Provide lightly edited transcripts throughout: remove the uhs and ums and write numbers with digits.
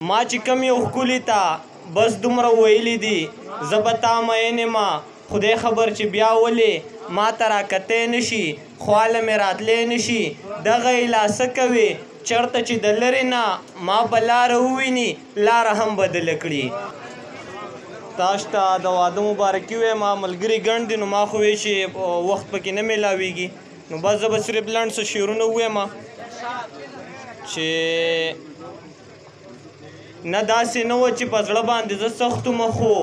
ما چې کم یو ښکلي ته بس دومره ویلي دي زه به تا مین ما خدای خبر چې بیا ولې ما ته راکتی نه شي خواله مې راتلی نه شي دغه ایله څه کوې چېرته چې د لرې نه ما به لاره وویني لاره هم بدله کړي. تاسو ته د واده مبارکي وایم. ملګري ګڼ دي نو ما خو وی چې وخت پکې نه میلاویږي نو بس زه به صرف لنډ څه شعرونه ووایم چې نه داسې نه وه چې په زړه باندې زه سخت ومه خو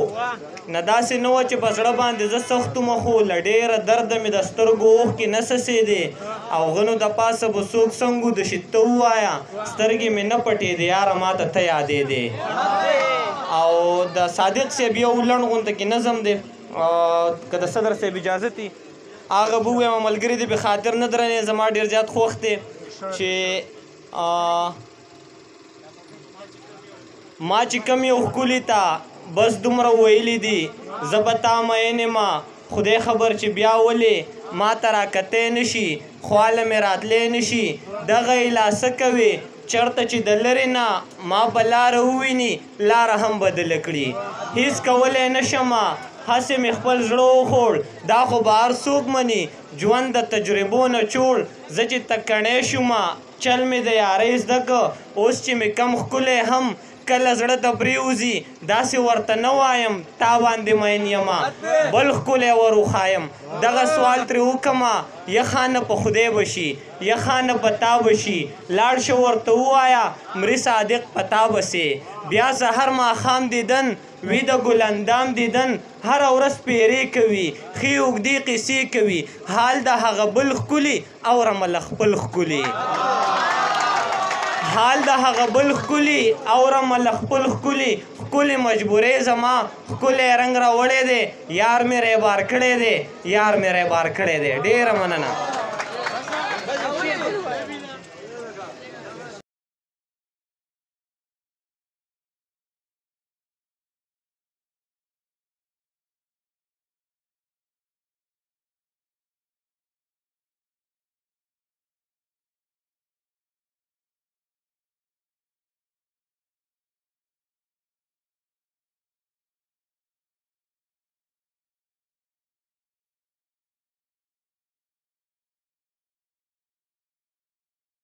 نه داسې نه وه چې په زړه باندې زه سخت ومه خو له ډېره درده مې د سترګو اوښکې نه څڅېدې او غنو د پاسه به څوک څنګو د شي ته ووایه سترګې مې نه پټېدې یاره ما ته ته یادېدې. او د صادق صاحب یو لنډ غونته کې نظم دی که د صدر صاحب اجازه دي هغه به ووایم ملګري دې به خاطر نه درنې زما ډېر زیات خوښ دی چې ما چې کم یو ښکلي ته بس دومره ویلي دي زه به تا مین ما خدای خبر چې بیا ولې ما ته راکتی نه شي خواله مې راتلی نه شي دغه ایله څه کوې چېرته چې د لرې نه ما به لاره وویني لاره هم بدله کړي. هیڅ کولی نه شمه هسې مې خپل زړه وخوړ دا خو به هر څوک مني ژوند د تجربو نه چوړ زه چې تکڼی شومه چل مې د یارۍ زده که اوس چې مې کم ښکلی هم کله زړه ته پرېوځي داسې ورته نه وایم تا باندې مین یمه بل ښکلی ور وښایم دغه سوال ترې وکړمه یخانه په خدای به شي یخانه په تا به شي لاړ شه ورته ووایه مري صادق په تا بسې بیا سحر ماښام دیدن وي د ګل اندام دیدن هره ورځ پیرې کوي ښې اوږدې قیسې کوي حال د هغه بل ښکلي اورمه له خپل ښکلي حال د هغه بل ښکلي اورمه له خپل ښکلي ښکلې مجبورې زما ښکلی رنګ راوړی دی یار مې ریبار کړی دی یار مې ریبار کړی دی. ډېره مننه.